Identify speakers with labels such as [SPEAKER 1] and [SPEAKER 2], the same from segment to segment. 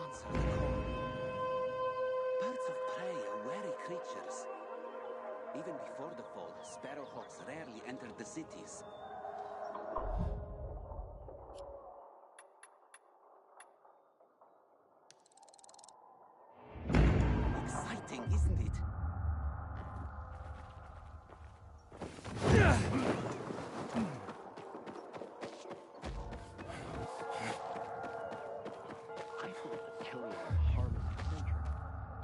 [SPEAKER 1] answer the call. Birds of prey are wary creatures. Even before the fall, sparrowhawks rarely entered the cities. Exciting, isn't it?
[SPEAKER 2] I thought the killing was harmless eccentric.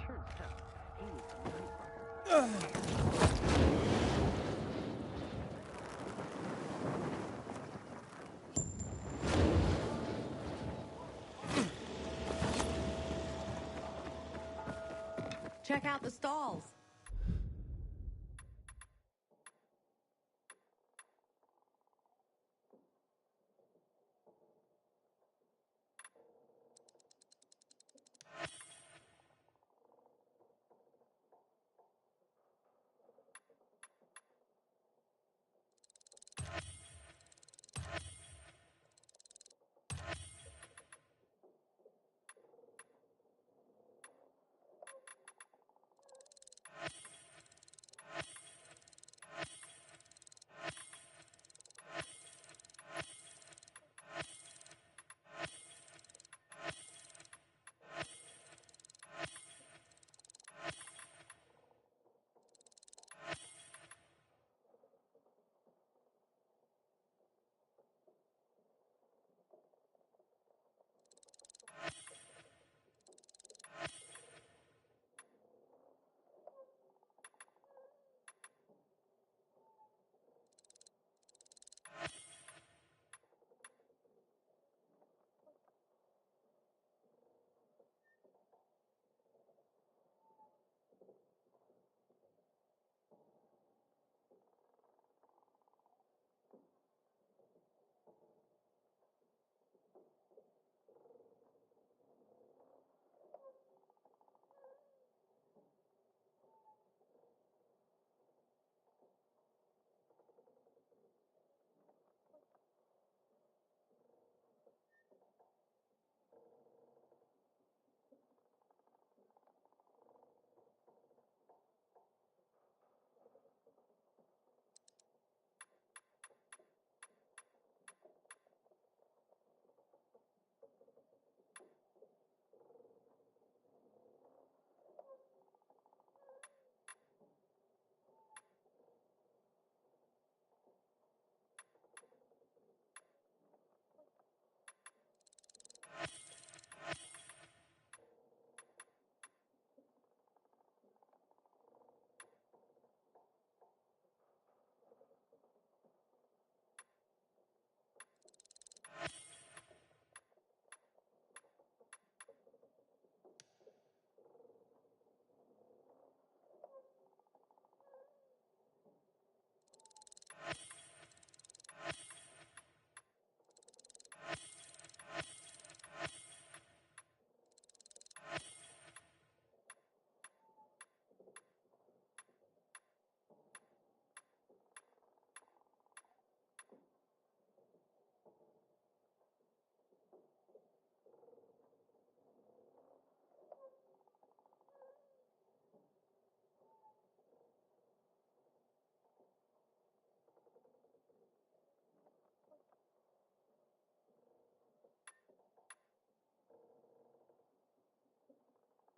[SPEAKER 2] Turns out, he was a nightmare.
[SPEAKER 3] Check out the stalls.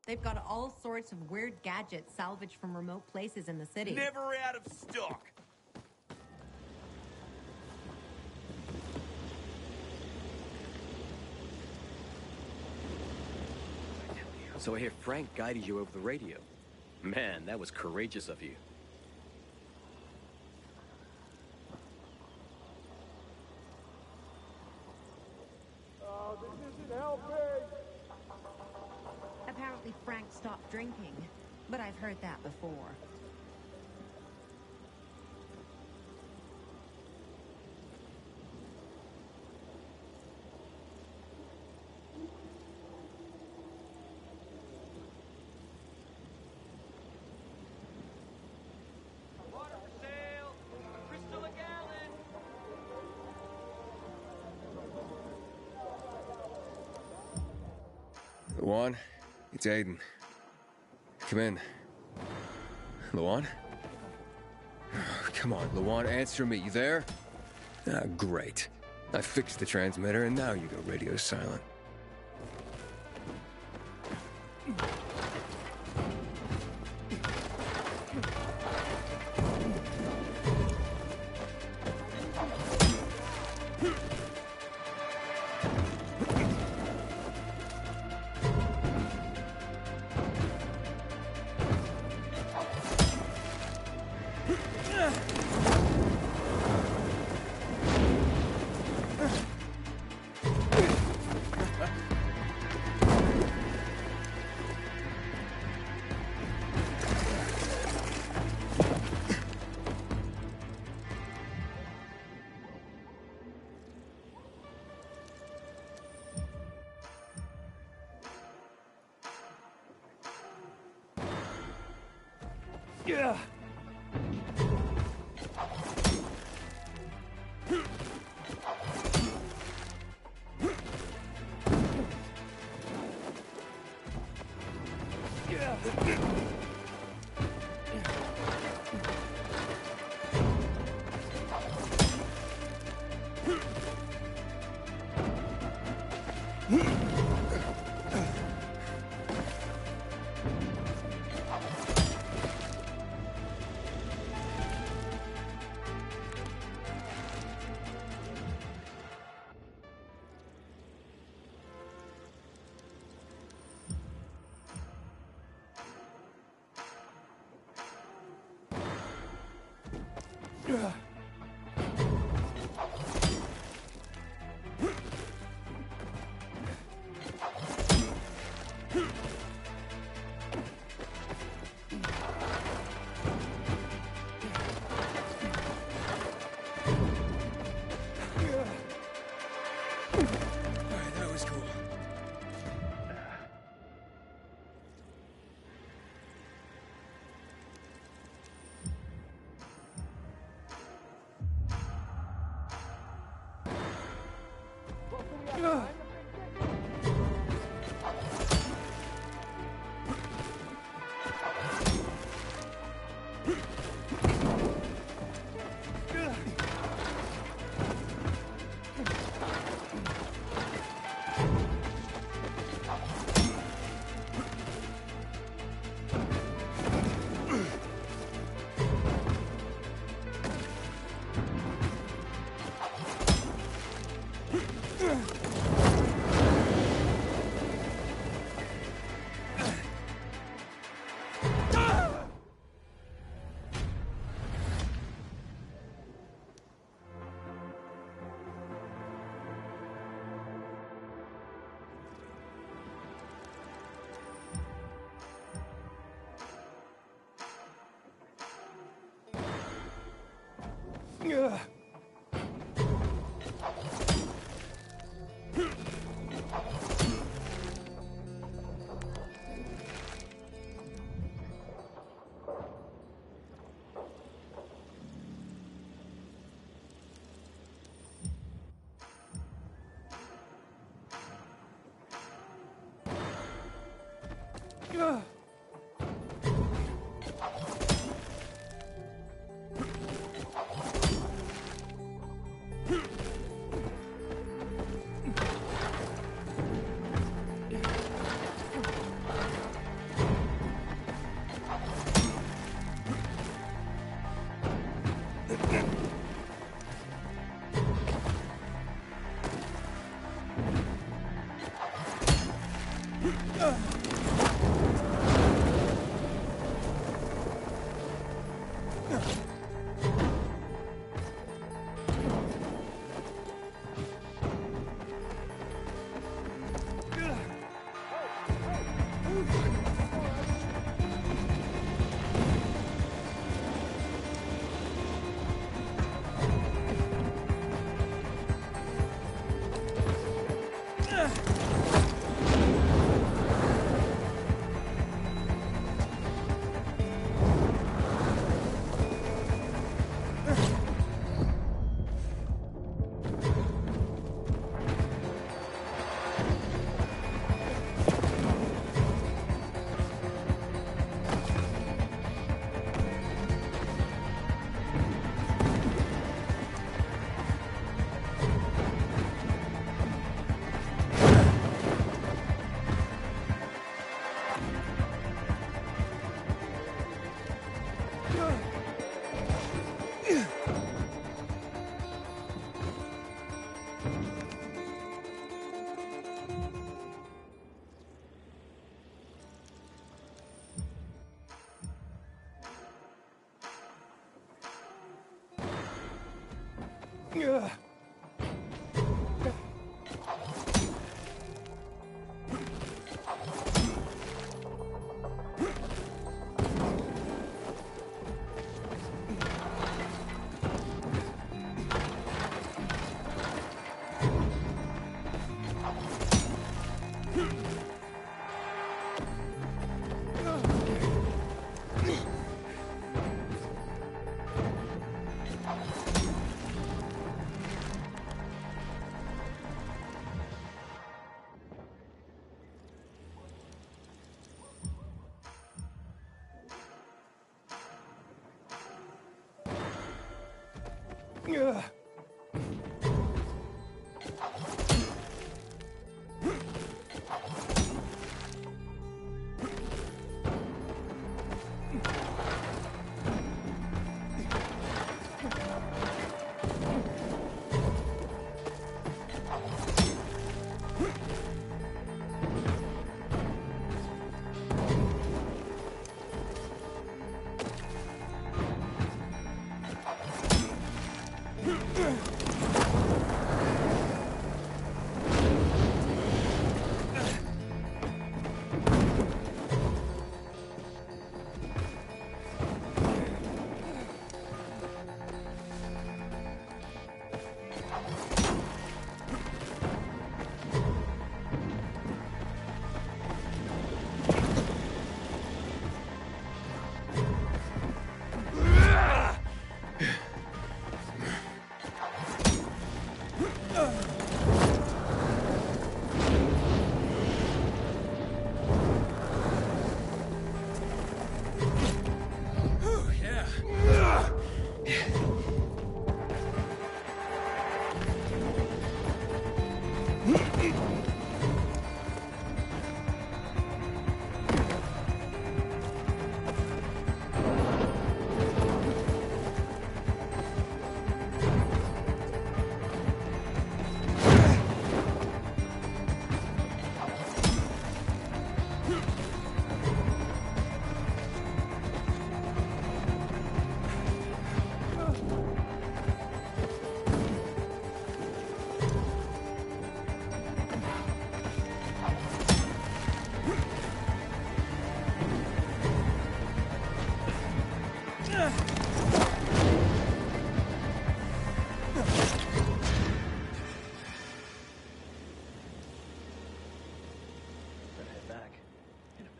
[SPEAKER 3] They've got all sorts of weird gadgets salvaged from remote places in the city.
[SPEAKER 4] Never out of stock.
[SPEAKER 2] So I hear Frank guided you over the radio. Man, that was courageous of you.
[SPEAKER 5] Oh, this isn't helping!
[SPEAKER 3] Apparently Frank stopped drinking, but I've heard that before.
[SPEAKER 4] Water for sale. A crystal a gallon.
[SPEAKER 6] Luan, it's Aiden. Come in. Luan? Come on, Luan, answer me. You there? Ah, great. I fixed the transmitter, and now you go radio silent.
[SPEAKER 5] Yeah.
[SPEAKER 6] That was cool.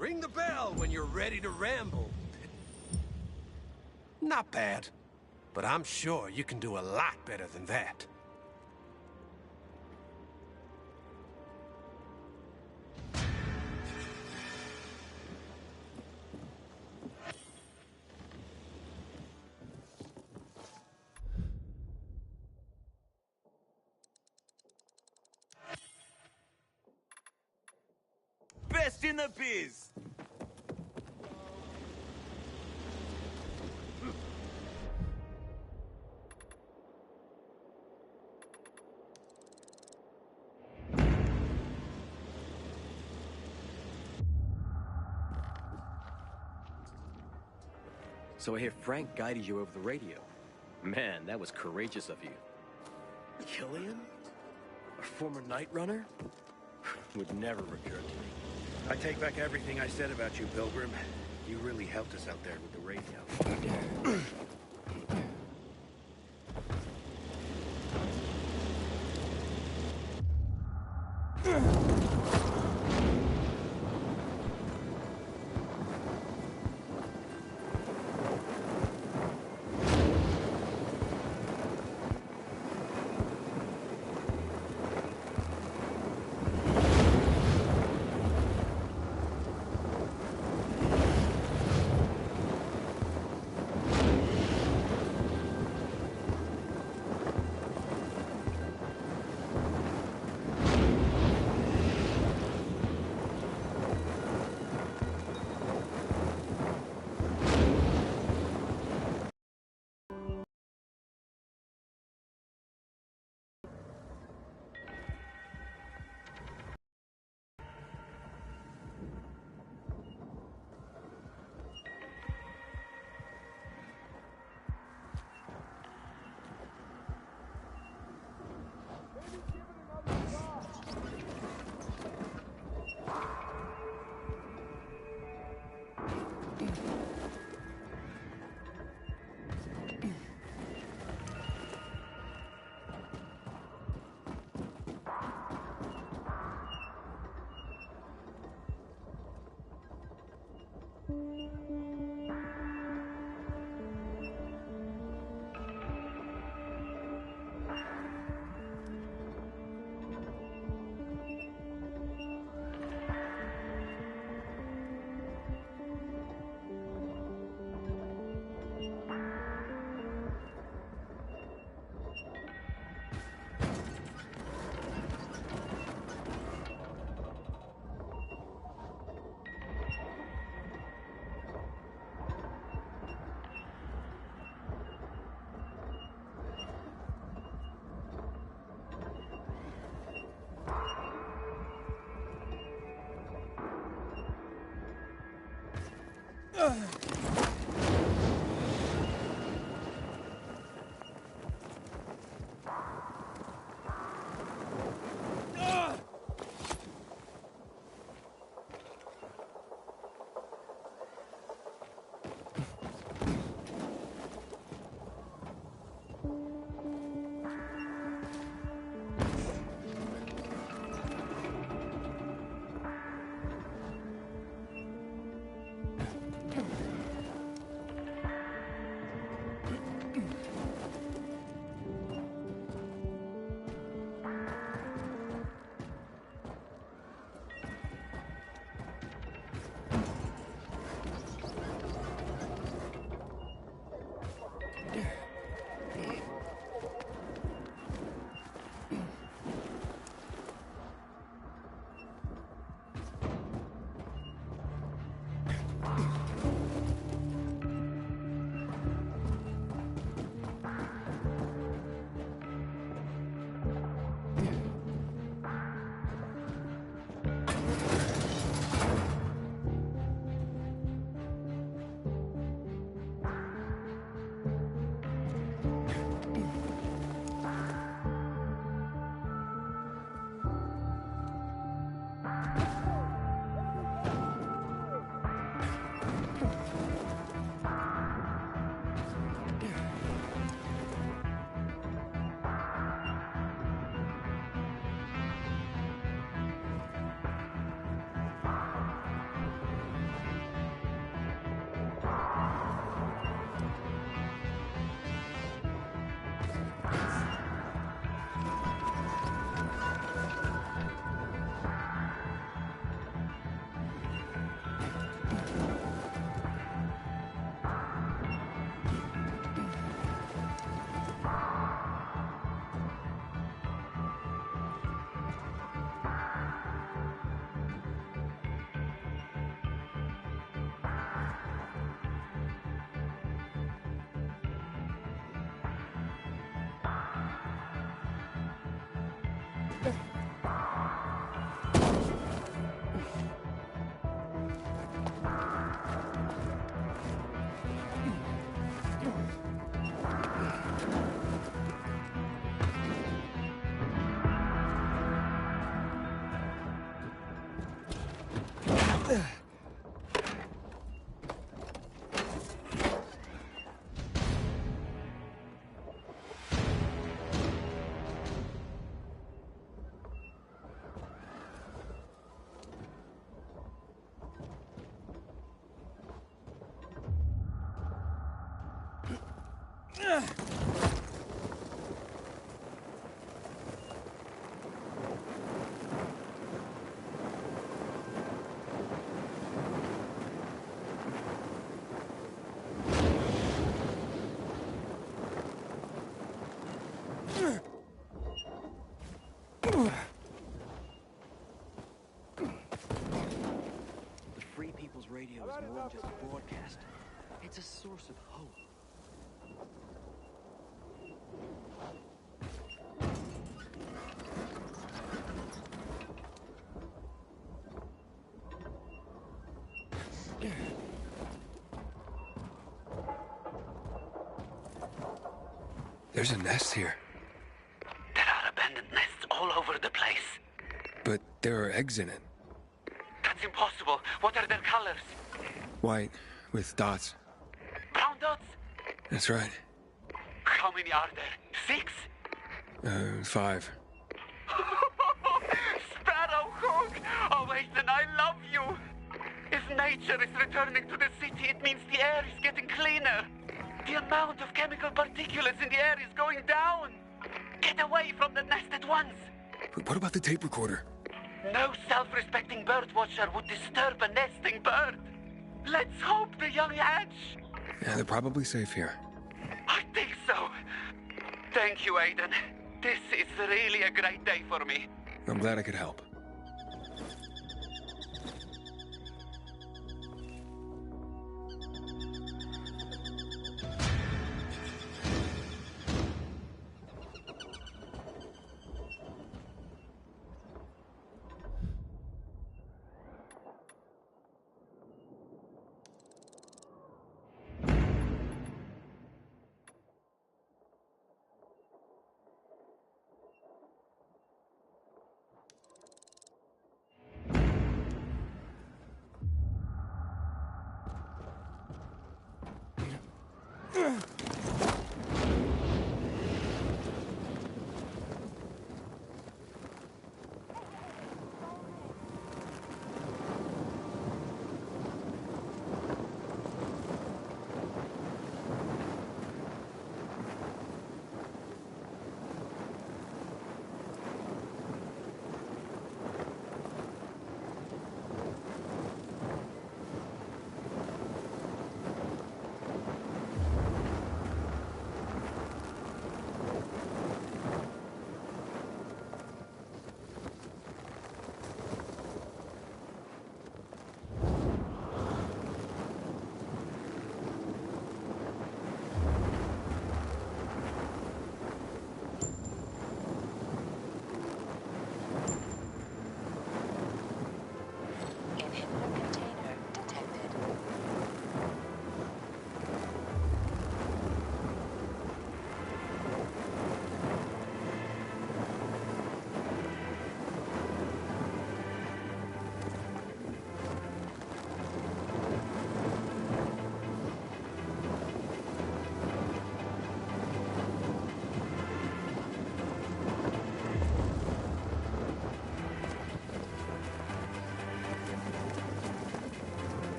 [SPEAKER 7] Ring the bell when you're ready to ramble. Not bad, but I'm sure you can do a lot better than that.
[SPEAKER 4] Best in the biz!
[SPEAKER 2] So I hear Frank guided you over the radio. Man, that was courageous of you. Killian? A former night runner? Would never occur to me.
[SPEAKER 5] I take back everything I said about you, Pilgrim. You really helped us out there with the radio.
[SPEAKER 2] The Free People's Radio is more than just a broadcast. It's a source of hope.
[SPEAKER 6] There's a nest here.
[SPEAKER 1] There are abandoned nests all over the place.
[SPEAKER 6] But there are eggs in it.
[SPEAKER 1] That's impossible. What are their colors?
[SPEAKER 6] White, with dots.
[SPEAKER 1] Brown dots?
[SPEAKER 6] That's right.
[SPEAKER 1] How many are there? 6?
[SPEAKER 6] 5.
[SPEAKER 1] Sparrowhawk! Oh, Ethan, I love you! If nature is returning to the city, it means the air is getting cleaner. The amount of chemical particulates in the air is going down. Get away from the nest at once.
[SPEAKER 6] But what about the tape recorder?
[SPEAKER 1] No self-respecting bird watcher would disturb a nesting bird. Let's hope the young hatch.
[SPEAKER 6] Yeah, they're probably safe here.
[SPEAKER 1] I think so. Thank you, Aiden. This is really a great day for me.
[SPEAKER 6] I'm glad I could help.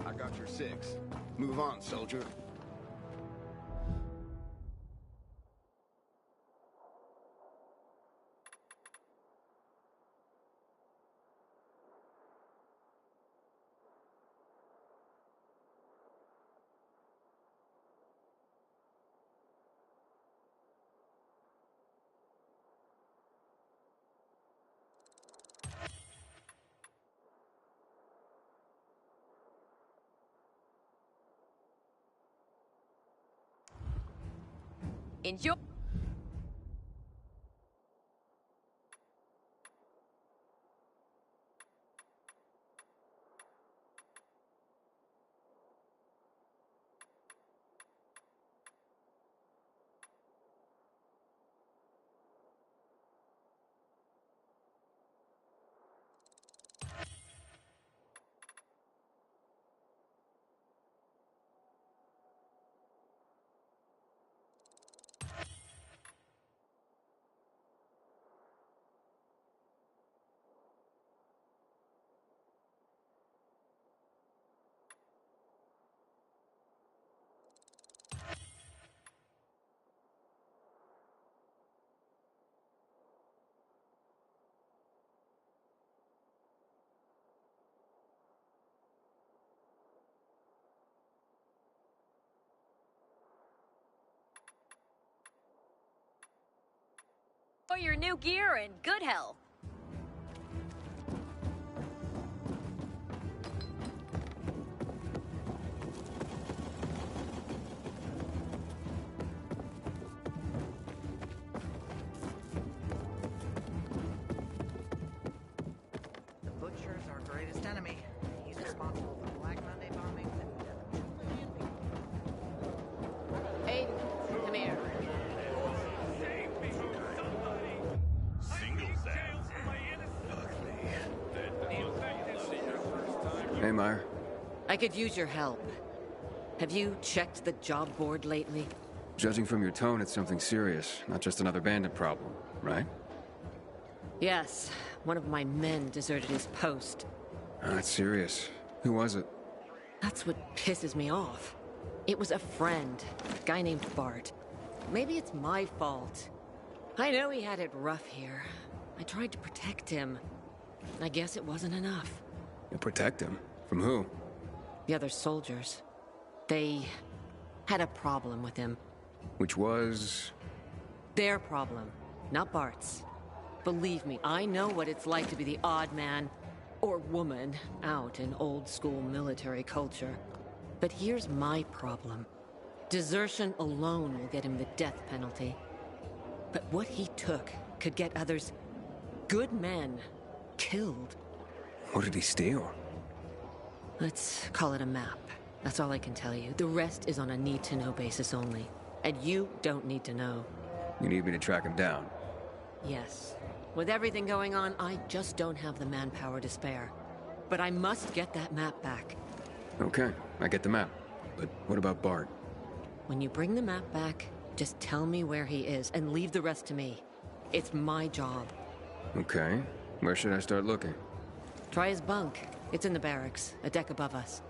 [SPEAKER 8] I got your 6. Move on, soldier.
[SPEAKER 9] Enjoy. For your new gear and good health.
[SPEAKER 10] The Butcher's our greatest enemy. He's responsible for Black Monday bombings and
[SPEAKER 9] Aiden, come here.
[SPEAKER 6] Hey, Meyer.
[SPEAKER 11] I could use your help. Have you checked the job board lately?
[SPEAKER 6] Judging from your tone, it's something serious, not just another bandit problem, right?
[SPEAKER 11] Yes. One of my men deserted his post.
[SPEAKER 6] That's serious. Who was it?
[SPEAKER 11] That's what pisses me off. It was a friend, a guy named Bart. Maybe it's my fault. I know he had it rough here. I tried to protect him. I guess it wasn't enough.
[SPEAKER 6] You protect him? From who?
[SPEAKER 11] The other soldiers. They had a problem with him.
[SPEAKER 6] Which was?
[SPEAKER 11] Their problem, not Bart's. Believe me, I know what it's like to be the odd man, or woman, out in old-school military culture. But here's my problem. Desertion alone will get him the death penalty. But what he took could get others, good men, killed.
[SPEAKER 6] What did he steal?
[SPEAKER 11] Let's call it a map. That's all I can tell you. The rest is on a need-to-know basis only. And you don't need to know.
[SPEAKER 6] You need me to track him down?
[SPEAKER 11] Yes. With everything going on, I just don't have the manpower to spare. But I must get that map back.
[SPEAKER 6] Okay, I get the map. But what about Bart?
[SPEAKER 11] When you bring the map back, just tell me where he is and leave the rest to me. It's my job.
[SPEAKER 6] Okay. Where should I start looking?
[SPEAKER 11] Try his bunk. It's in the barracks, a deck above us.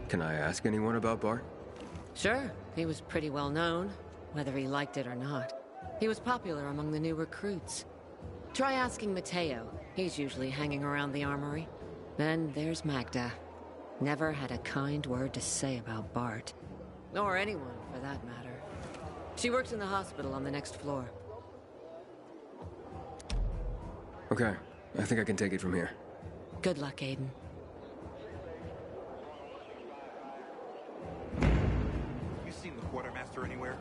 [SPEAKER 6] Can I ask anyone about Bart?
[SPEAKER 11] Sure. He was pretty well known, whether he liked it or not. He was popular among the new recruits. Try asking Mateo. He's usually hanging around the armory. Then there's Magda. Never had a kind word to say about Bart. Or anyone, for that matter. She works in the hospital on the next floor.
[SPEAKER 6] Okay, I think I can take it from here.
[SPEAKER 11] Good luck, Aiden.
[SPEAKER 12] You seen the quartermaster anywhere?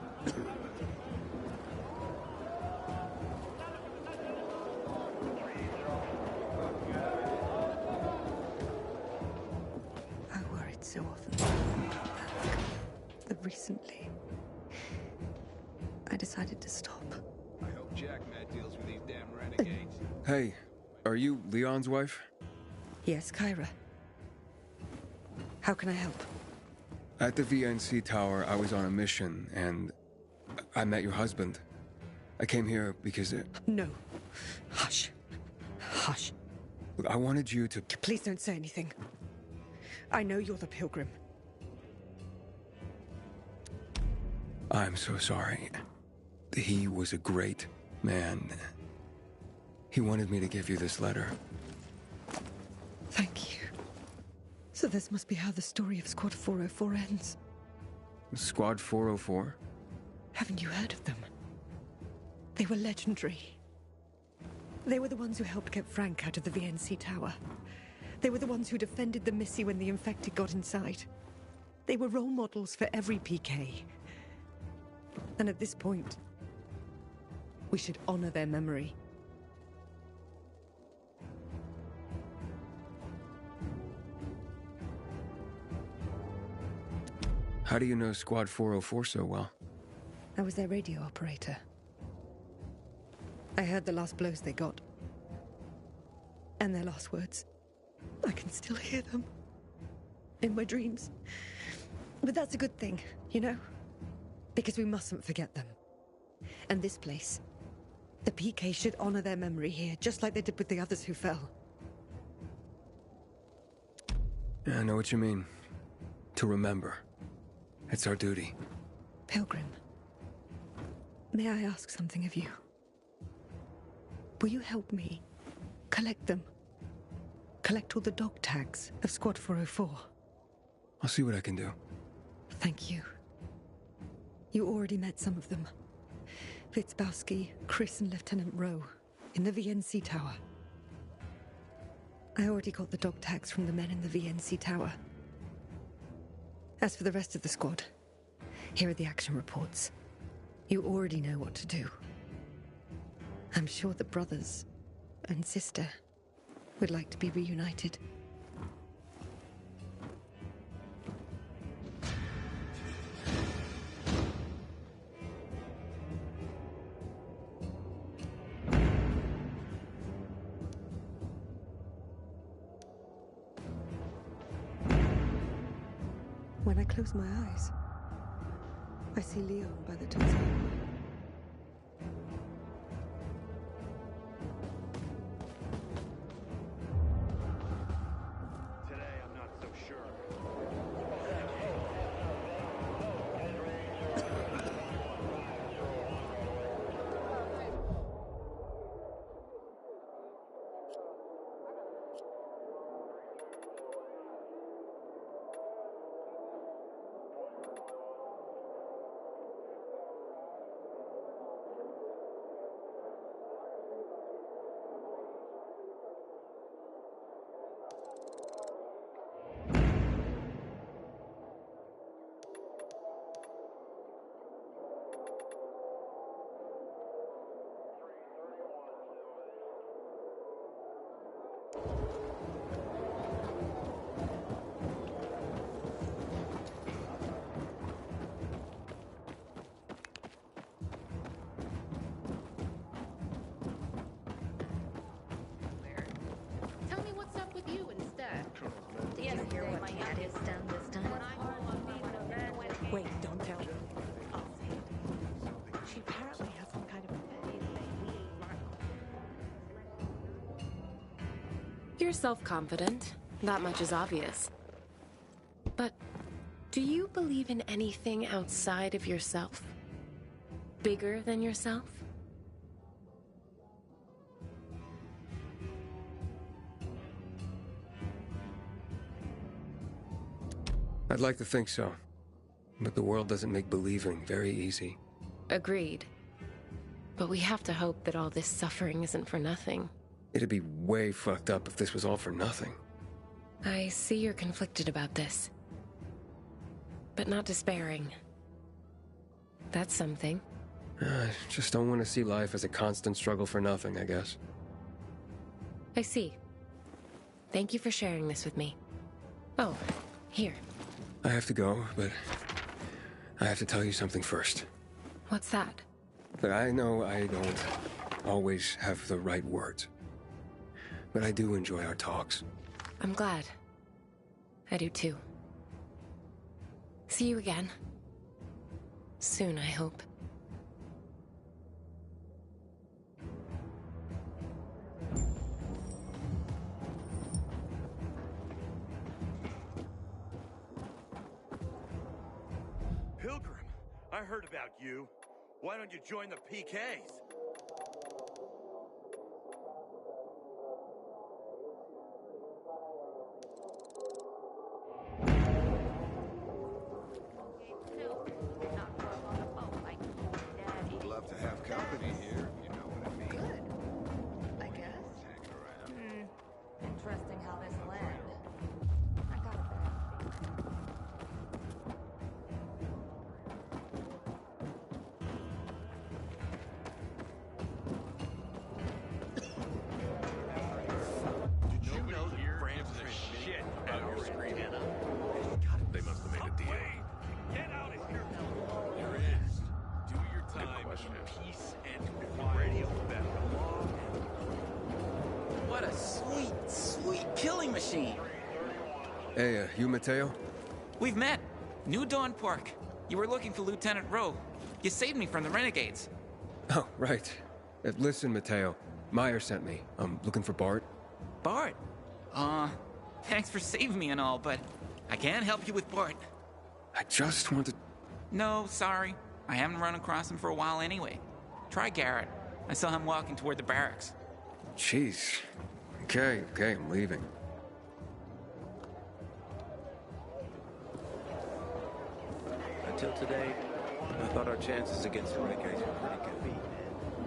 [SPEAKER 13] I worried so often about that. But recently, I decided to stop.
[SPEAKER 8] I hope Jackman deals with these damn renegades.
[SPEAKER 6] Hey, are you Leon's wife?
[SPEAKER 13] Yes, Kyra. How can I help?
[SPEAKER 6] At the VNC tower, I was on a mission, and I met your husband. I came here because
[SPEAKER 13] No. Hush. Hush.
[SPEAKER 6] Look, I wanted you to...
[SPEAKER 13] Please don't say anything. I know you're the Pilgrim.
[SPEAKER 6] I'm so sorry. He was a great man. He wanted me to give you this letter.
[SPEAKER 13] Thank you. So this must be how the story of Squad 404 ends.
[SPEAKER 6] Squad 404?
[SPEAKER 13] Haven't you heard of them? They were legendary. They were the ones who helped get Frank out of the VNC tower. They were the ones who defended the Missy when the infected got inside. They were role models for every PK. And at this point, we should honor their memory.
[SPEAKER 6] How do you know Squad 404 so well?
[SPEAKER 13] I was their radio operator. I heard the last blows they got. And their last words. I can still hear them. In my dreams. But that's a good thing, you know? Because we mustn't forget them. And this place, the PK should honor their memory here, just like they did with the others who fell.
[SPEAKER 6] Yeah, I know what you mean. To remember. It's our duty.
[SPEAKER 13] Pilgrim, may I ask something of you? Will you help me collect them? Collect all the dog tags of Squad 404?
[SPEAKER 6] I'll see what I can do.
[SPEAKER 13] Thank you. You already met some of them. Fitzbowski, Chris, and Lieutenant Rowe in the VNC Tower. I already got the dog tags from the men in the VNC Tower. As for the rest of the squad, here are the action reports. You already know what to do. I'm sure the brothers and sister would like to be reunited. When I close my eyes, I see Leon by the Tazara.
[SPEAKER 12] Today, I'm not so sure.
[SPEAKER 14] Tell me what's up with you instead.
[SPEAKER 15] Did you hear what Candace done this time?
[SPEAKER 13] Wait, don't tell me. I'll say it. She apparently has some kind of...
[SPEAKER 11] You're self-confident. That much is obvious. But do you believe in anything outside of yourself? Bigger than yourself?
[SPEAKER 6] I'd like to think so. But the world doesn't make believing very easy.
[SPEAKER 11] Agreed. But we have to hope that all this suffering isn't for nothing.
[SPEAKER 6] It'd be way fucked up if this was all for nothing.
[SPEAKER 11] I see you're conflicted about this. But not despairing. That's something.
[SPEAKER 6] I just don't want to see life as a constant struggle for nothing, I guess.
[SPEAKER 11] I see. Thank you for sharing this with me. Oh, here.
[SPEAKER 6] I have to go, but I have to tell you something first.
[SPEAKER 11] What's that?
[SPEAKER 6] But I know I don't always have the right words. But I do enjoy our talks.
[SPEAKER 11] I'm glad. I do too. See you again. Soon, I hope.
[SPEAKER 12] Pilgrim, I heard about you. Why don't you join the PKs?
[SPEAKER 8] Would love to have company here, you know what I mean?
[SPEAKER 10] Good. I guess.
[SPEAKER 15] Interesting how this landed. I got a bad feeling.
[SPEAKER 16] What a sweet, sweet killing machine.
[SPEAKER 6] Hey, you Mateo?
[SPEAKER 16] We've met. New Dawn Park. You were looking for Lieutenant Rowe. You saved me from the renegades.
[SPEAKER 6] Oh, right. Listen, Mateo. Meyer sent me. I'm looking for Bart.
[SPEAKER 16] Bart? Thanks for saving me and all, but I can't help you with Bart.
[SPEAKER 6] I just wanted...
[SPEAKER 16] No, sorry. I haven't run across him for a while anyway. Try Garrett. I saw him walking toward the barracks.
[SPEAKER 6] Jeez. Okay, I'm leaving.
[SPEAKER 2] Until today, I thought our chances against the renegades were pretty good.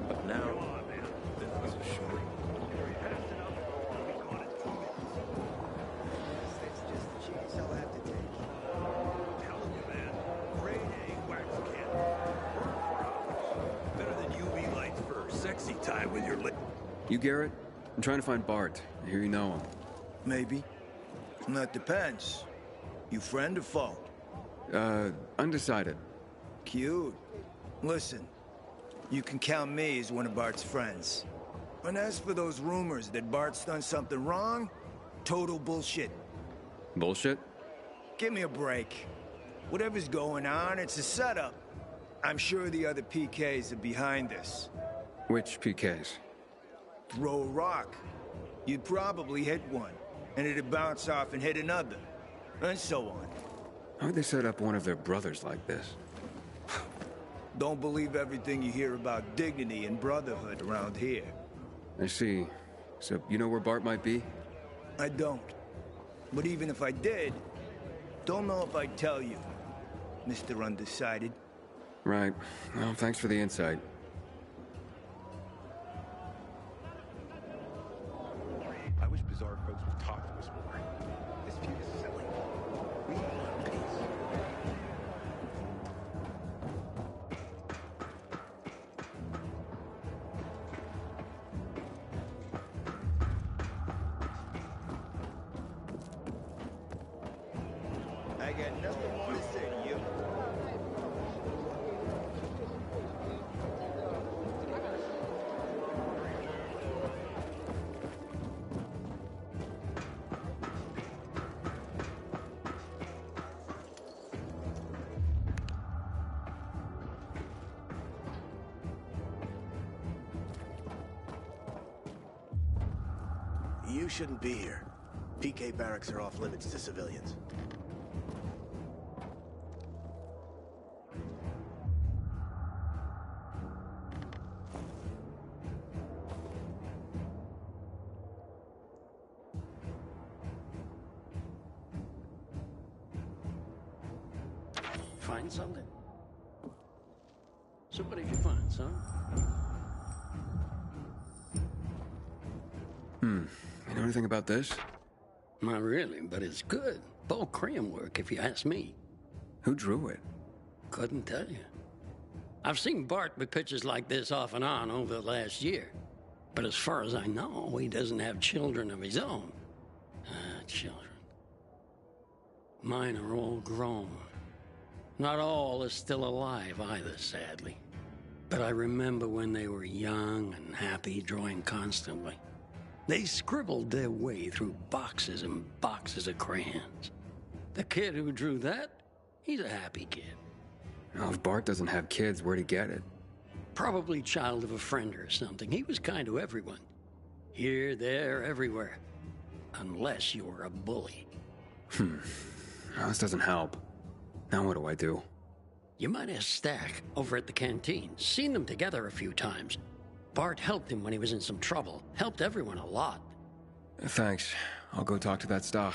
[SPEAKER 2] But now, this is short.
[SPEAKER 12] Sexy time with your lip.
[SPEAKER 6] You Garrett? I'm trying to find Bart. I hear you know him.
[SPEAKER 17] Maybe. That depends. You friend or foe?
[SPEAKER 6] Undecided.
[SPEAKER 17] Cute. Listen, you can count me as one of Bart's friends. And as for those rumors that Bart's done something wrong, total bullshit.
[SPEAKER 6] Bullshit?
[SPEAKER 17] Give me a break. Whatever's going on, it's a setup. I'm sure the other PKs are behind this.
[SPEAKER 6] Which PKs?
[SPEAKER 17] Throw a rock. You'd probably hit one, and it'd bounce off and hit another, and so on.
[SPEAKER 6] How'd they set up one of their brothers like this?
[SPEAKER 17] Don't believe everything you hear about dignity and brotherhood around here.
[SPEAKER 6] I see. So you know where Bart might be?
[SPEAKER 17] I don't. But even if I did, don't know if I'd tell you, Mr. Undecided.
[SPEAKER 6] Right. Well, thanks for the insight.
[SPEAKER 2] I wish bizarre folks would talk to us more. This feud is silly. We want peace.
[SPEAKER 17] I got nothing more to say to you.
[SPEAKER 18] You shouldn't be here. PK barracks are off limits to civilians.
[SPEAKER 19] Find something? So what did you find, son?
[SPEAKER 6] You know anything about this?
[SPEAKER 19] Not really, but it's good. Bull cream work, if you ask me.
[SPEAKER 6] Who drew it?
[SPEAKER 19] Couldn't tell you. I've seen Bart with pictures like this off and on over the last year. But as far as I know, he doesn't have children of his own. Children. Mine are all grown. Not all are still alive either, sadly. But I remember when they were young and happy, drawing constantly. They scribbled their way through boxes and boxes of crayons. The kid who drew that, he's a happy kid.
[SPEAKER 6] Well, if Bart doesn't have kids, where'd he get it?
[SPEAKER 19] Probably child of a friend or something. He was kind to everyone. Here, there, everywhere. Unless you were a bully.
[SPEAKER 6] Well, this doesn't help. Now what do I do?
[SPEAKER 19] You might ask Stack over at the canteen. Seen them together a few times. Bart helped him when he was in some trouble. Helped everyone a lot.
[SPEAKER 6] Thanks. I'll go talk to that Stach.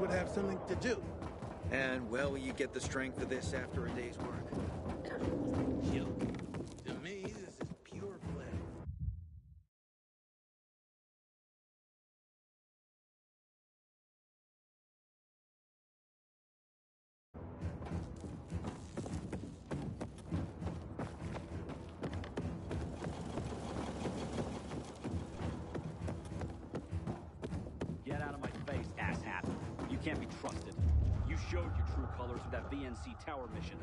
[SPEAKER 18] would have something to do.
[SPEAKER 20] And, well, you get the strength of this after a day's work.
[SPEAKER 18] To me, this is pure flesh.
[SPEAKER 21] Get out of my face, asshat. You can't be trusted. You showed your true colors with that VNC tower mission.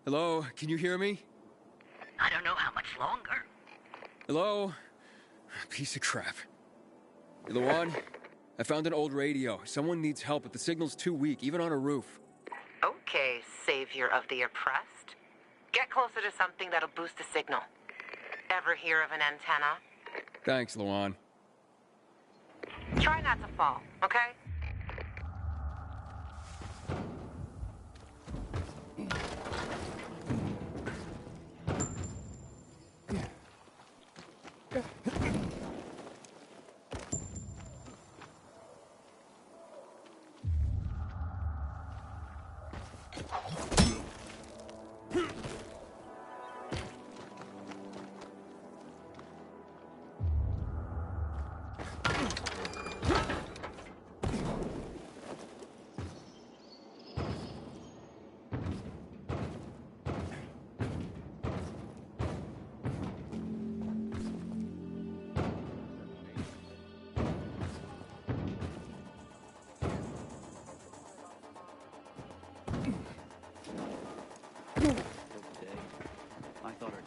[SPEAKER 6] Hello, can you hear me?
[SPEAKER 22] I don't know how much longer.
[SPEAKER 6] Hello? Piece of crap. Hey, Luan, I found an old radio. Someone needs help, but the signal's too weak, even on a roof.
[SPEAKER 23] Okay, savior of the oppressed. Get closer to something that'll boost the signal. Ever hear of an antenna?
[SPEAKER 6] Thanks, Luan.
[SPEAKER 23] Try not to fall, okay?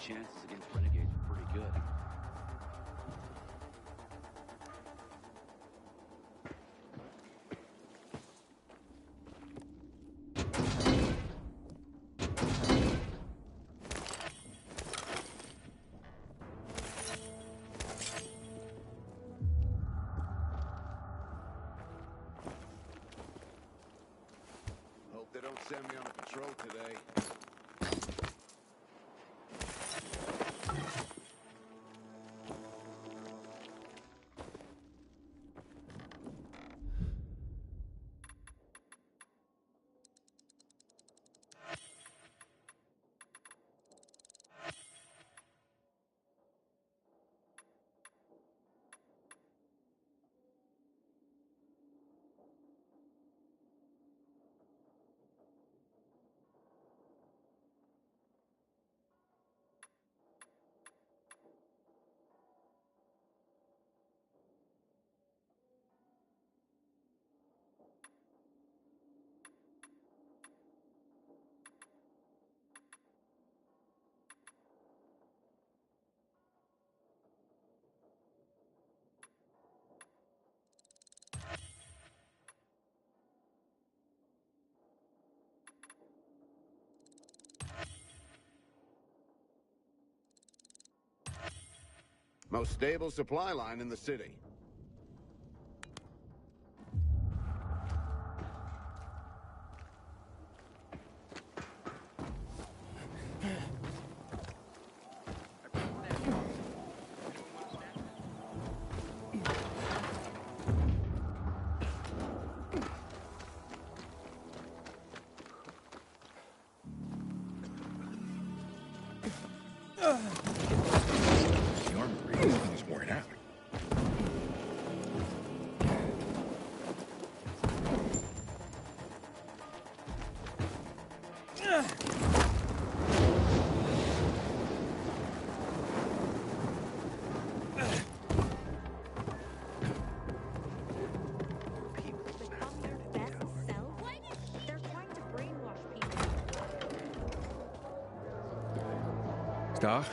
[SPEAKER 21] Chances against renegades were pretty good.
[SPEAKER 8] Hope they don't send me on a patrol today. Most stable supply line in the city.
[SPEAKER 6] Doc,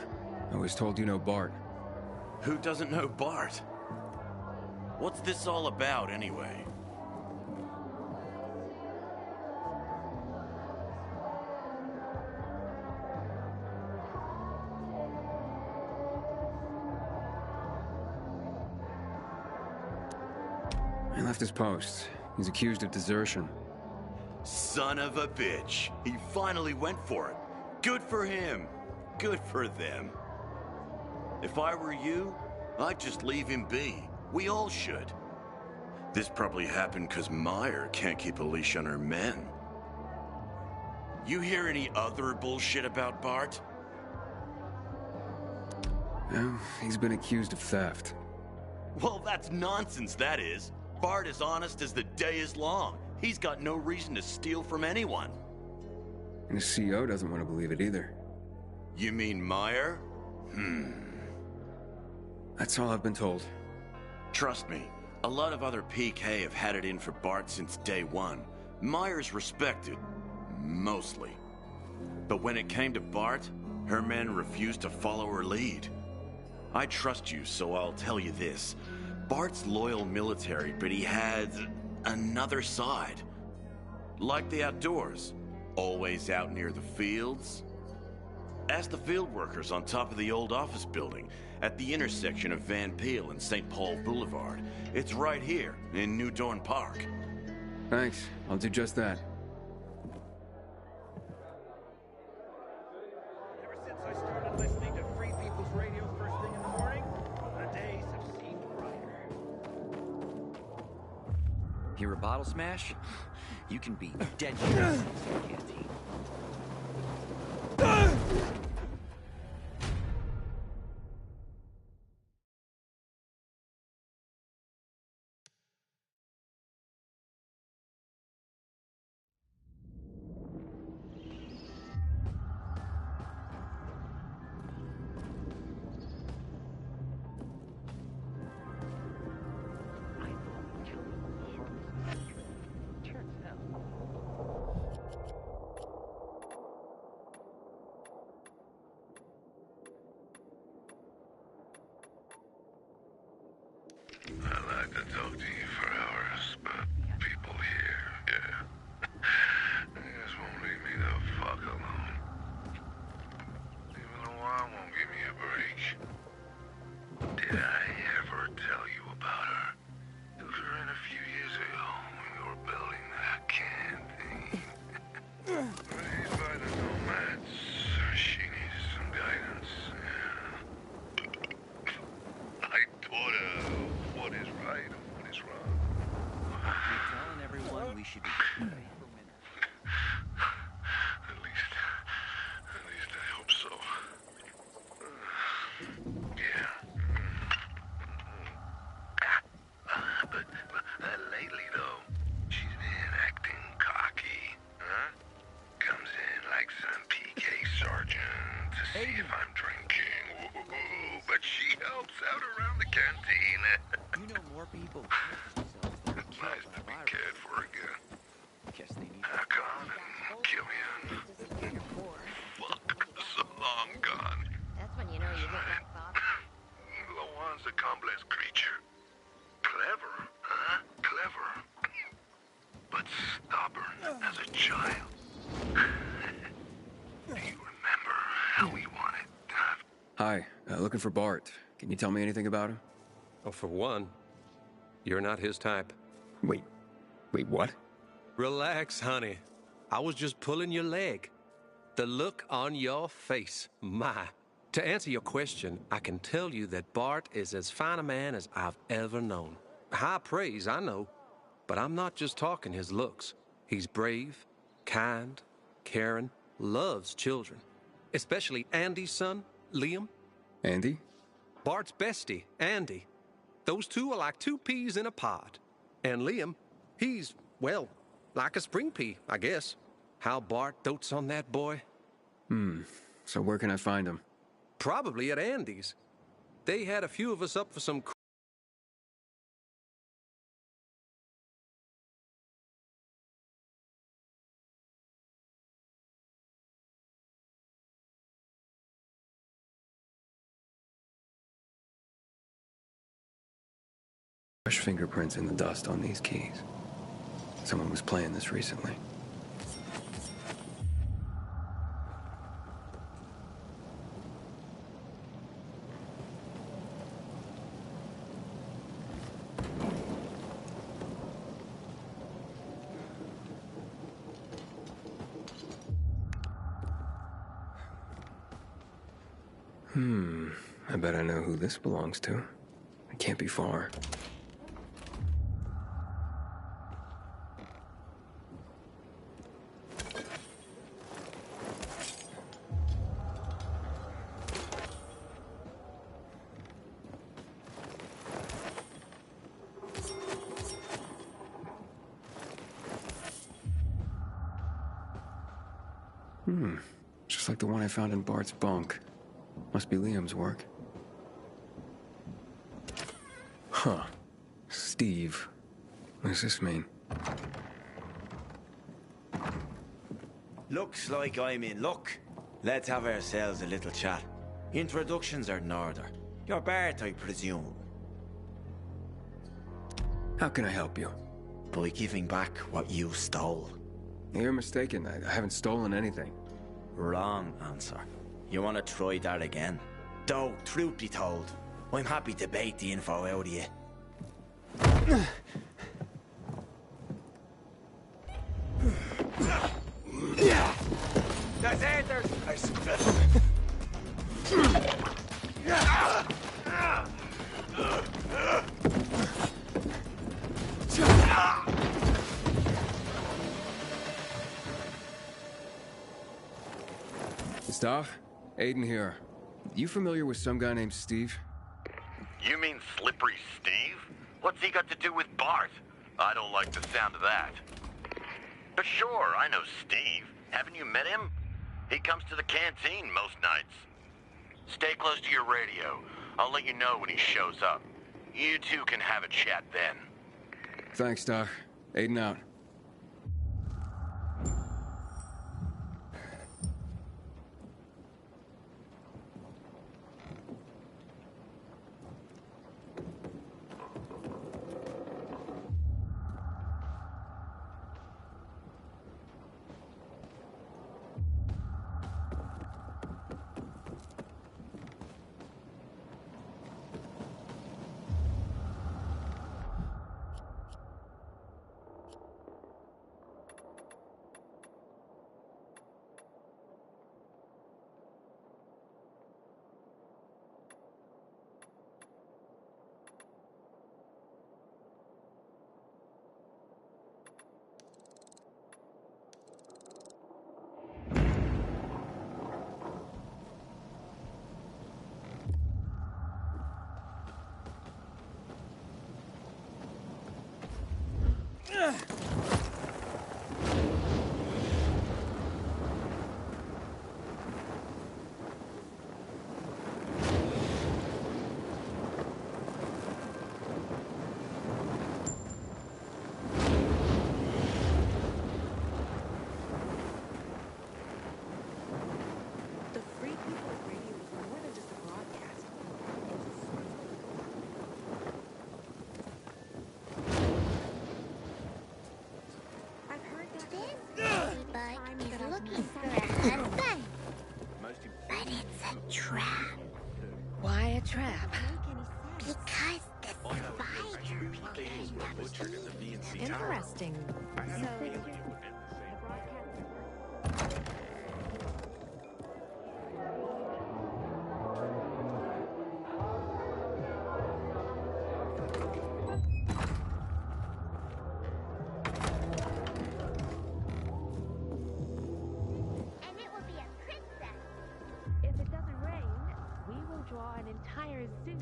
[SPEAKER 6] I was told you know Bart.
[SPEAKER 12] Who doesn't know Bart? What's this all about, anyway?
[SPEAKER 6] He left his post. He's accused of desertion.
[SPEAKER 12] Son of a bitch. He finally went for it. Good for him. Good for them. If I were you, I'd just leave him be. We all should. This probably happened because Meyer can't keep a leash on her men. You hear any other bullshit about Bart?
[SPEAKER 6] Well, he's been accused of theft.
[SPEAKER 12] Well, that's nonsense, that is. Bart is honest as the day is long. He's got no reason to steal from anyone.
[SPEAKER 6] And his CO doesn't want to believe it either.
[SPEAKER 12] You mean Meyer?
[SPEAKER 6] That's all I've been told.
[SPEAKER 12] Trust me, a lot of other PK have had it in for Bart since day one. Meyer's respected. Mostly. But when it came to Bart, her men refused to follow her lead. I trust you, so I'll tell you this. Bart's loyal military, but he had another side. Like the outdoors. Always out near the fields. Ask the field workers on top of the old office building at the intersection of Van Peel and St. Paul Boulevard. It's right here in New Dorn Park.
[SPEAKER 6] Thanks. I'll do just that.
[SPEAKER 5] Ever since I started listening to Free People's Radio first thing in the morning, the days have seemed brighter.
[SPEAKER 3] Hear a bottle smash? You can be dead sure it's canteen.
[SPEAKER 4] I'd like to talk to you for hours, but people here, yeah. They just won't leave me the fuck alone. Even Luan won't give me a break. Did I ever tell you about her? It was her in a few years ago when we were building that canteen. Raised by the nomads, she needed some guidance, yeah. I taught her what is right and what is wrong.
[SPEAKER 3] You're telling everyone we should be ready for winter.
[SPEAKER 4] At least I hope so. Yeah. But lately though, she's been acting cocky, huh? Comes in like some PK sergeant to see if I'm drinking. Ooh, but she helps out around the canteen.
[SPEAKER 3] You know more people.
[SPEAKER 4] Nice to be cared for again.
[SPEAKER 3] Guess they need
[SPEAKER 4] Hack on and kill me. Fuck, so long gone.
[SPEAKER 15] That's when you know you hit rock bottom.
[SPEAKER 4] Lawan's a complex creature. Clever, huh? Clever. But stubborn as a child. Do you remember how we wanted to have...
[SPEAKER 6] Hi, looking for Bart. Can you tell me anything about him?
[SPEAKER 7] Oh, for one, you're not his type.
[SPEAKER 6] Wait, what?
[SPEAKER 7] Relax, honey. I was just pulling your leg. The look on your face, my. To answer your question, I can tell you that Bart is as fine a man as I've ever known. High praise, I know, but I'm not just talking his looks. He's brave, kind, caring, loves children. Especially Andy's son, Liam.
[SPEAKER 6] Andy?
[SPEAKER 7] Bart's bestie, Andy. Those two are like two peas in a pod. And Liam, he's, well, like a spring pea, I guess. How Bart dotes on that boy.
[SPEAKER 6] So where can I find him?
[SPEAKER 7] Probably at Andy's. They had a few of us up for some
[SPEAKER 6] Fresh fingerprints in the dust on these keys. Someone was playing this recently. I bet I know who this belongs to. It can't be far. Just like the one I found in Bart's bunk. Must be Liam's work. Huh. Steve. What does this mean?
[SPEAKER 1] Looks like I'm in luck. Let's have ourselves a little chat. Introductions are in order. You're Bart, I presume.
[SPEAKER 6] How can I help you?
[SPEAKER 1] By giving back what you stole.
[SPEAKER 6] You're mistaken. I haven't stolen anything.
[SPEAKER 1] Wrong answer. You want to try that again? Though, truth be told, I'm happy to bait the info out of you. That's Anders!
[SPEAKER 6] Gustav? Aiden here. You familiar with some guy named Steve?
[SPEAKER 12] You mean Slippery Steve? What's he got to do with Bart? I don't like the sound of that. But sure, I know Steve. Haven't you met him? He comes to the canteen most nights. Stay close to your radio. I'll let you know when he shows up. You two can have a chat then.
[SPEAKER 6] Thanks, Doc. Aiden out.
[SPEAKER 15] Why a trap? Because the spider. Interesting.
[SPEAKER 9] Draw an entire zoo.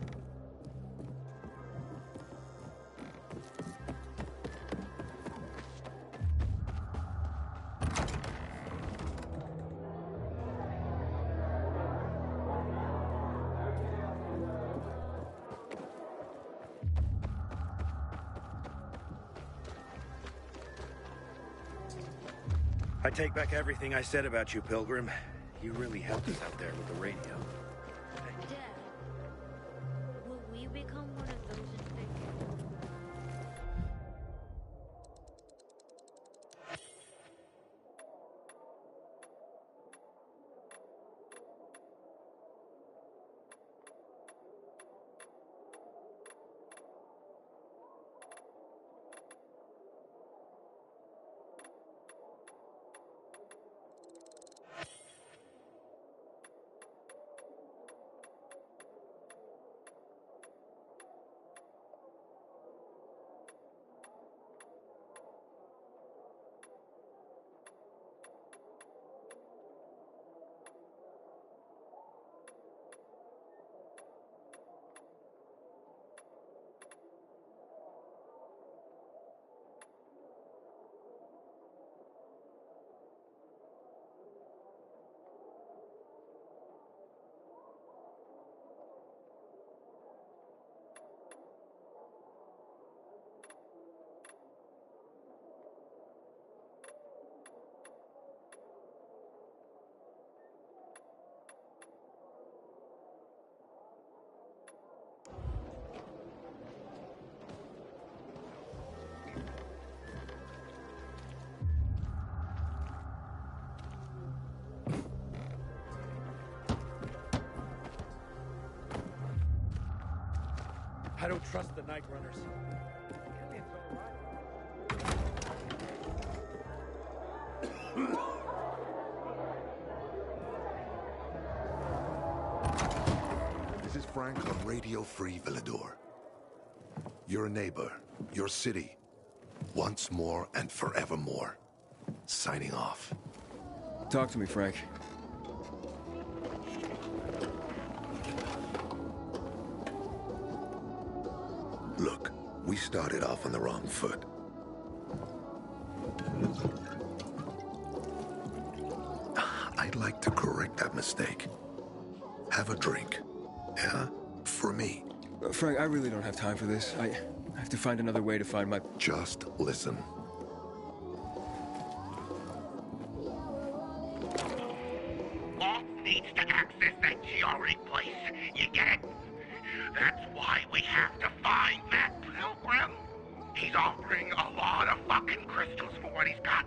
[SPEAKER 5] I take back everything I said about you, Pilgrim. You really helped us out there with the radio.
[SPEAKER 15] Dad, will we become one of those infected?
[SPEAKER 5] I don't trust the Night Runners.
[SPEAKER 11] This is Frank on Radio Free Villador. Your neighbor, your city, once more and forevermore. Signing off.
[SPEAKER 6] Talk to me, Frank.
[SPEAKER 11] Look, we started off on the wrong foot. I'd like to correct that mistake. Have a drink. Yeah? For me.
[SPEAKER 6] Frank, I really don't have time for this. I have to find another way to find my...
[SPEAKER 11] Just listen.
[SPEAKER 13] Walt needs to access that GRE place. You get it? That's why we have to find that Pilgrim. He's offering a lot of fucking crystals for what he's got.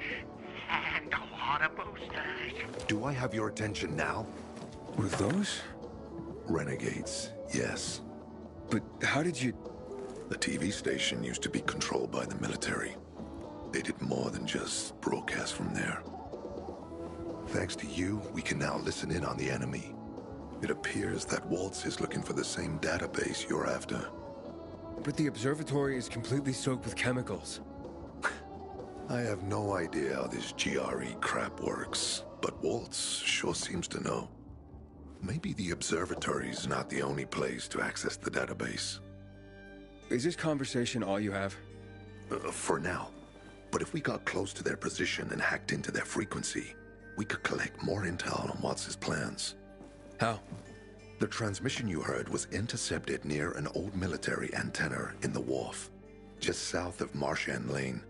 [SPEAKER 13] And a lot of boosters.
[SPEAKER 11] Do I have your attention now?
[SPEAKER 6] With those?
[SPEAKER 11] Renegades, yes.
[SPEAKER 6] But how did you...
[SPEAKER 11] The TV station used to be controlled by the military. They did more than just broadcast from there. Thanks to you, we can now listen in on the enemy. It appears that Waltz is looking for the same database you're after.
[SPEAKER 6] But the observatory is completely soaked with chemicals.
[SPEAKER 11] I have no idea how this GRE crap works, but Waltz sure seems to know. Maybe the observatory's not the only place to access the database.
[SPEAKER 6] Is this conversation all you have?
[SPEAKER 11] For now. But if we got close to their position and hacked into their frequency, we could collect more intel on Waltz's plans.
[SPEAKER 6] How?
[SPEAKER 11] The transmission you heard was intercepted near an old military antenna in the wharf, just south of Marsh End Lane.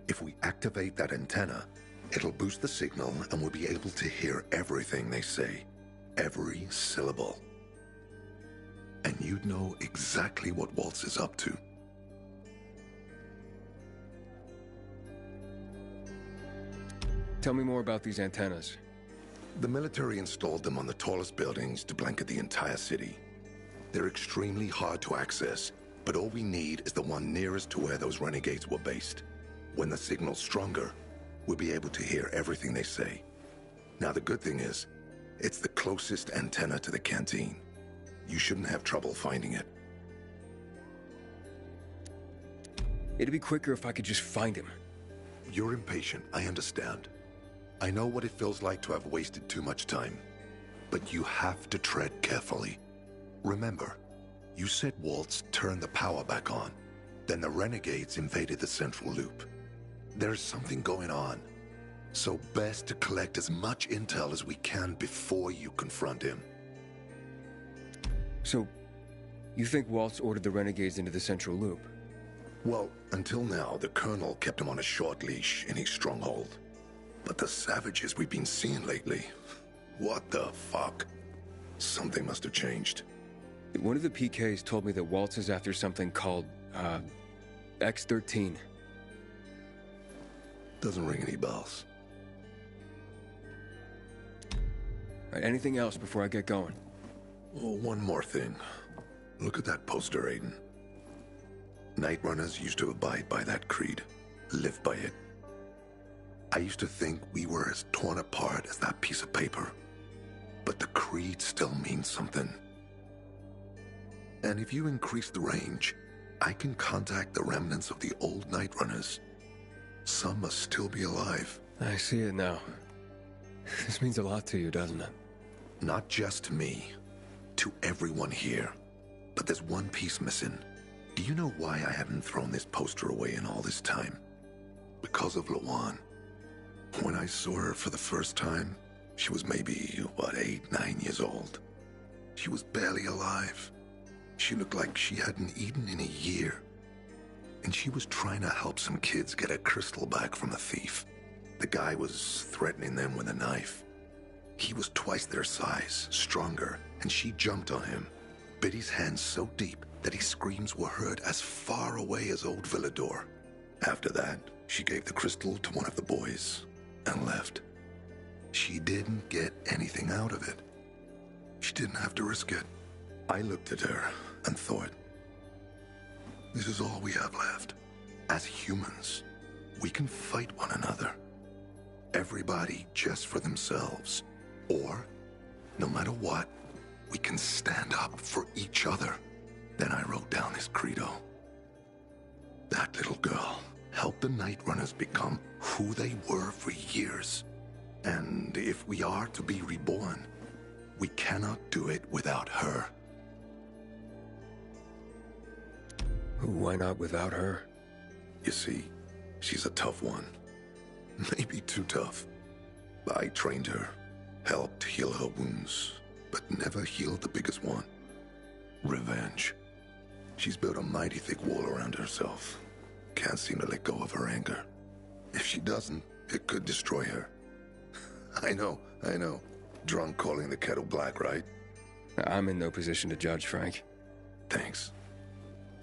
[SPEAKER 11] If we activate that antenna, it'll boost the signal and we'll be able to hear everything they say. Every syllable. And you'd know exactly what Waltz is up to.
[SPEAKER 6] Tell me more about these antennas.
[SPEAKER 11] The military installed them on the tallest buildings to blanket the entire city. They're extremely hard to access, but all we need is the one nearest to where those renegades were based. When the signal's stronger, we'll be able to hear everything they say. Now the good thing is, it's the closest antenna to the canteen. You shouldn't have trouble finding it.
[SPEAKER 6] It'd be quicker if I could just find him.
[SPEAKER 11] You're impatient, I understand. I know what it feels like to have wasted too much time. But you have to tread carefully. Remember, you said Waltz turned the power back on. Then the renegades invaded the central loop. There's something going on. So best to collect as much intel as we can before you confront him.
[SPEAKER 6] So, you think Waltz ordered the renegades into the central loop?
[SPEAKER 11] Well, until now, the Colonel kept him on a short leash in his stronghold. But the savages we've been seeing lately, what the fuck? Something must have changed.
[SPEAKER 6] One of the PKs told me that Waltz is after something called, X-13.
[SPEAKER 11] Doesn't ring any bells.
[SPEAKER 6] All right, anything else before I get going?
[SPEAKER 11] Oh, one more thing. Look at that poster, Aiden. Night Runners used to abide by that creed, live by it. I used to think we were as torn apart as that piece of paper. But the creed still means something. And if you increase the range, I can contact the remnants of the old Night Runners. Some must still be alive.
[SPEAKER 6] I see it now. This means a lot to you, doesn't it?
[SPEAKER 11] Not just to me. To everyone here. But there's one piece missing. Do you know why I haven't thrown this poster away in all this time? Because of Lawan. When I saw her for the first time, she was maybe, 8, 9 years old. She was barely alive. She looked like she hadn't eaten in a year. And she was trying to help some kids get a crystal back from a thief. The guy was threatening them with a knife. He was twice their size, stronger, and she jumped on him, bit his hand so deep that his screams were heard as far away as old Villador. After that, she gave the crystal to one of the boys and left. She didn't get anything out of it. She didn't have to risk it. I looked at her and thought, this is all we have left. As humans, we can fight one another. Everybody just for themselves. Or, no matter what, we can stand up for each other. Then I wrote down this credo. That little girl helped the Night Runners become who they were for years. And if we are to be reborn, we cannot do it without her.
[SPEAKER 6] Why not without her?
[SPEAKER 11] You see, she's a tough one. Maybe too tough. I trained her, helped heal her wounds, but never healed the biggest one. Revenge. She's built a mighty thick wall around herself. Can't seem to let go of her anger. If she doesn't, it could destroy her. I know. Drunk calling the kettle black, right?
[SPEAKER 6] I'm in no position to judge, Frank.
[SPEAKER 11] Thanks.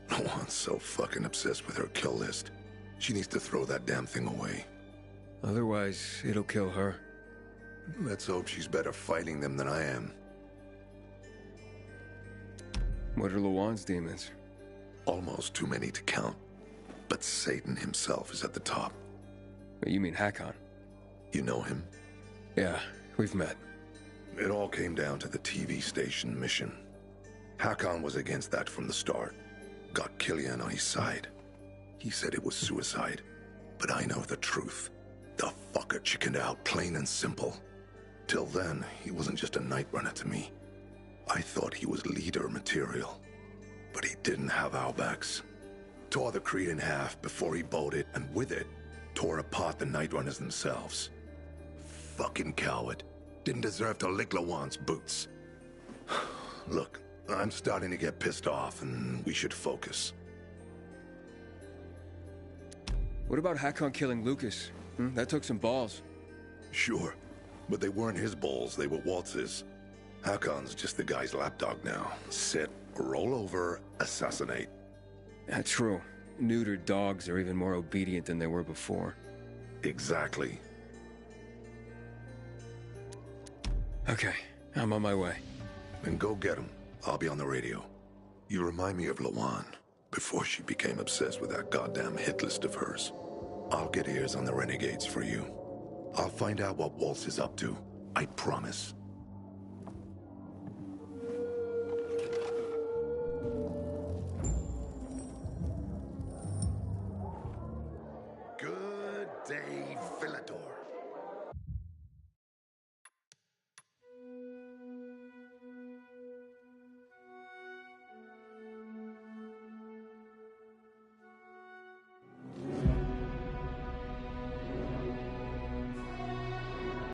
[SPEAKER 11] Lawan's so fucking obsessed with her kill list. She needs to throw that damn thing away.
[SPEAKER 6] Otherwise, it'll kill her.
[SPEAKER 11] Let's hope she's better fighting them than I am.
[SPEAKER 6] What are Lawan's demons?
[SPEAKER 11] Almost too many to count. But Satan himself is at the top.
[SPEAKER 6] You mean Hakon?
[SPEAKER 11] You know him?
[SPEAKER 6] Yeah, we've met.
[SPEAKER 11] It all came down to the TV station mission. Hakon was against that from the start. Got Killian on his side. He said it was suicide. But I know the truth. The fucker chickened out, plain and simple. Till then, he wasn't just a night runner to me. I thought he was leader material. But he didn't have our backs. Tore the Creed in half before he bolted, and with it, tore apart the Night Runners themselves. Fucking coward. Didn't deserve to lick Lawan's boots. Look, I'm starting to get pissed off, and we should focus.
[SPEAKER 6] What about Hakon killing Lucas? That took some balls.
[SPEAKER 11] Sure, but they weren't his balls, they were Waltz's. Hakon's just the guy's lapdog now. Sit, roll over, assassinate.
[SPEAKER 6] That's true. Neutered dogs are even more obedient than they were before.
[SPEAKER 11] Exactly.
[SPEAKER 6] Okay, I'm on my way.
[SPEAKER 11] Then go get him. I'll be on the radio. You remind me of Lawan, before she became obsessed with that goddamn hit list of hers. I'll get ears on the renegades for you. I'll find out what Waltz is up to. I promise. Good day, Villador.